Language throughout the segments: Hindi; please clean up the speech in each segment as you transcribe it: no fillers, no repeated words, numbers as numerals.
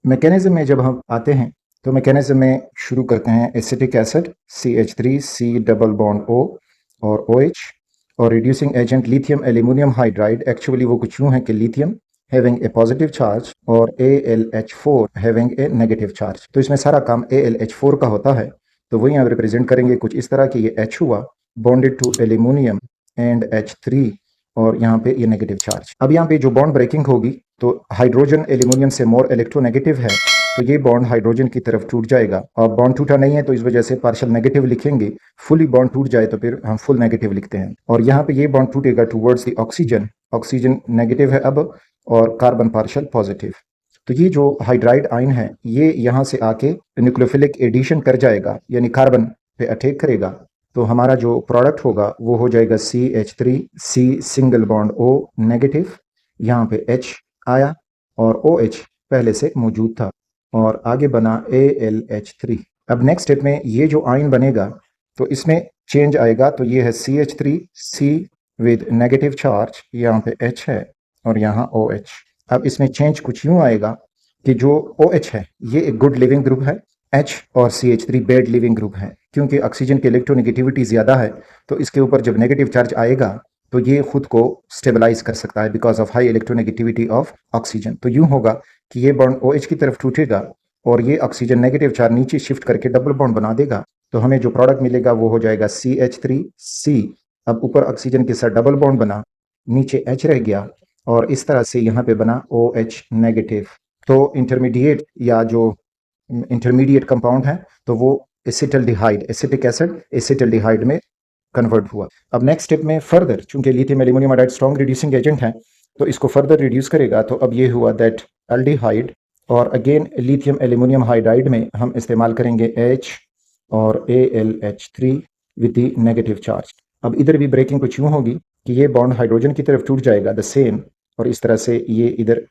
मैकेनिज्म में जब हम आते हैं तो मैकेनिज्म में शुरू करते हैं acetic acid CH3 C double bond O और OH और reducing agent lithium aluminium hydride. Actually वो कुछ यूँ है कि lithium having a positive charge और AlH4 having a negative charge. तो इसमें सारा काम AlH4 का होता है, तो वही हम रिप्रेजेंट करेंगे कुछ इस तरह कि ये H हुआ bonded to aluminium and H3 और यहाँ पे ये नेगेटिव चार्ज। अब यहाँ पे जो बॉन्ड ब्रेकिंग होगी तो हाइड्रोजन एल्यूमिनियम से मोर इलेक्ट्रोनेगेटिव है, तो ये बॉन्ड हाइड्रोजन की तरफ टूट जाएगा। और बॉन्ड टूटा नहीं है तो इस वजह से पार्शियल नेगेटिव लिखेंगे, फुली बॉन्ड टूट जाए तो फिर हम फुल नेगेटिव लिखते हैं। और यहाँ पे ये बॉन्ड टूटेगा towards the oxygen, oxygen negative है अब और कार्बन पार्शियल पॉजिटिव। तो ये जो हाइड्राइड आयन है ये यहाँ से आके न्यूक्लियोफिलिक एडिशन कर जाएगा, यानी कार्बन पे अटैक करेगा। तो हमारा जो प्रोडक्ट होगा वो हो जाएगा CH3 C single bond O negative, यहाँ पे H आया और OH पहले से मौजूद था और आगे बना AlH3। अब नेक्स्ट स्टेप में ये जो आयन बनेगा तो इसमें चेंज आएगा, तो ये है CH3 C with negative charge, यहाँ पे H है और यहाँ OH। अब इसमें चेंज कुछ यूँ आएगा कि जो OH है ये एक गुड लिविंग ग्रुप है, H और CH3 बैड लिविंग ग्रुप है। क्योंकि ऑक्सीजन की इलेक्ट्रोनेगेटिविटी ज़्यादा है तो इसके ऊपर जब नेगेटिव चार्ज आएगा तो ये खुद को स्टेबलाइज कर सकता है because of high electronegativity of oxygen. तो यूँ होगा कि ये बॉन्ड OH की तरफ टूटेगा और ये ऑक्सीजन नेगेटिव चार्ज नीचे शिफ्ट करके डबल बॉन्ड बना देगा। तो हमें जो प्रोडक्ट मिलेगा वो हो जाएगा CH3C। अब ऊपर ऑक्सीजन के साथ डबल बॉन्ड बना, नीचे H रह गया और इस तरह से यहाँ पे बना OH नेगेटिव। तो इंटरमीडिएट या जो इंटरमीडिएट कंपाउंड है तो वो एसिटल्डिहाइड, एसिटिक एसिड एसिटल्डिहाइड में कन्वर्ट हुआ। अब नेक्स्ट स्टेप में फर्दर, चूंकि lithium aluminium hydride strong reducing agent है तो इसको फर्दर रिड्यूस करेगा। तो अब ये हुआ दैट एल्डिहाइड और अगेन लिथियम एल्यूमिनियम हाइड्राइड में हम इस्तेमाल करेंगे H और AlH3 with the negative charge. अब इधर भी ब्रेकिंग कुछ यूँ होगी कि ये बॉन्ड हाइड्रोजन की तरफ टूट जाएगा द सेम और इस तरह से ये इधर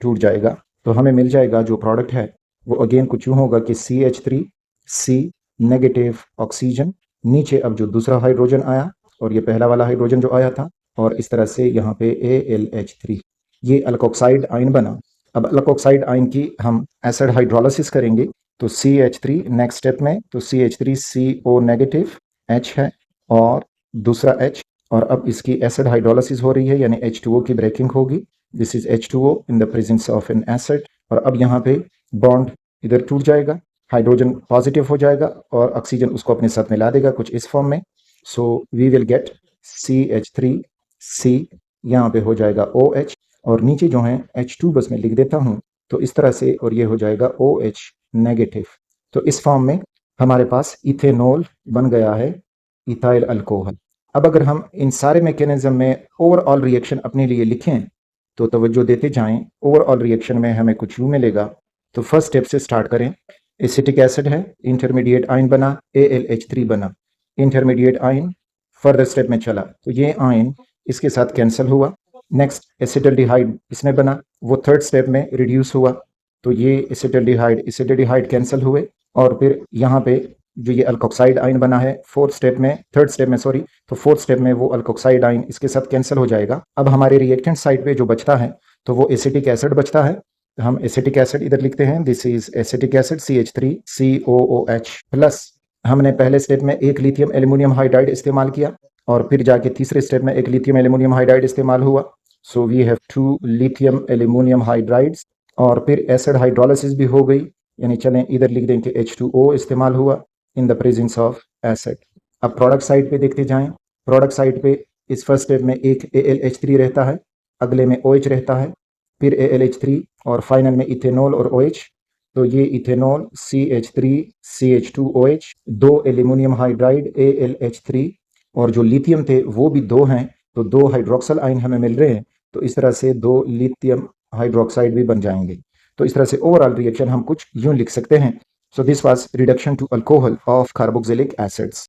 टूट जाएगा। तो हमें मिल जाएगा जो प्रोडक्ट है वो अगेन कुछ यूँ होगा कि CH3C नेगेटिव ऑक्सीजन, नीचे अब जो दूसरा हाइड्रोजन आया और ये पहला वाला हाइड्रोजन जो आया था और इस तरह से यहाँ पे AlH3, ये अल्कोक्साइड आयन बना। अब अल्कोक्साइड आयन की हम एसिड हाइड्रोलिसिस करेंगे तो CH3 नेक्स्ट स्टेप में, तो CH3CO नेगेटिव H है और दूसरा H और अब इसकी एसिड हाइड्रोलिसिस हो रही है यानी H2O की ब्रेकिंग होगी। This is H2O in the presence of N acid और अब यहाँ पे बॉन्ड इधर टूट जाएगा, हाइड्रोजन पॉजिटिव हो जाएगा और ऑक्सीजन उसको अपने साथ मिला देगा कुछ इस फॉर्म में। So we will get CH3C, यहाँ पे हो जाएगा OH और नीचे जो है H2 बस मैं लिख देता हूँ तो इस तरह से और ये हो जाएगा OH नेगेटिव। तो इस फॉर्म में हमारे पास इथेनॉल बन गया है, इथाइल अल्कोहल। अब अगर हम इन सारे मैकेनिज्म में ओवरऑल रिएक्शन अपने लिए लिखें तो तवज्जो देते जाएं। ओवरऑल रिएक्शन में हमें कुछ यूँ मिलेगा। तो फर्स्ट स्टेप से स्टार्ट करें। एसिटिक एसिड है, इंटरमीडिएट आयन बना, AlH3 बना, इंटरमीडिएट आयन फर्दर स्टेप में चला तो ये आयन इसके साथ कैंसिल हुआ। नेक्स्ट एसिटल्डिहाइड इसमें बना, वो थर्ड स्टेप में रिड्यूस हुआ तो ये एसिटल्डिहाइड कैंसिल हुए और फिर यहाँ पे जो ये अल्कोक्साइड आयन बना है थर्ड स्टेप में तो फोर्थ स्टेप में वो अल्कोक्साइड आयन इसके साथ कैंसिल हो जाएगा। अब हमारे रिएक्टेंट साइड पे जो बचता है तो वो एसिटिक एसिड बचता है। हम एसिटिक एसिड इधर लिखते हैं, this is acetic acid CH3COOH plus हमने पहले स्टेप में एक लिथियम एल्यूमिनियम हाइड्राइड इस्तेमाल किया और फिर जाके तीसरे स्टेप में एक लिथियम एल्यूमिनियम हाइड्राइड इस्तेमाल हुआ। So we have 2 lithium aluminium hydrides और फिर एसिड हाइड्रोलिसिस भी हो गई, यानी चलें इधर लिख दें कि H2O इस्तेमाल हुआ in the presence of acid. अब प्रोडक्ट साइड पे देखते जाएं। प्रोडक्ट साइड पे इस फर्स्ट स्टेप में एक AlH3 रहता है, अगले में OH रहता है, फिर AlH3 और फाइनल में इथेनॉल और OH। तो ये ethanol CH3CH2OH, 2 aluminium hydride AlH3 और जो लिथियम थे वो भी 2 हैं तो 2 हाइड्रोक्सल आयन हमें मिल रहे हैं। तो इस तरह से 2 लिथियम हाइड्रोक्साइड भी बन जाएंगे। तो इस तरह से ओवरऑल रिएक्शन हम कुछ यूं लिख सकते हैं। So this was reduction to alcohol of carboxylic acids.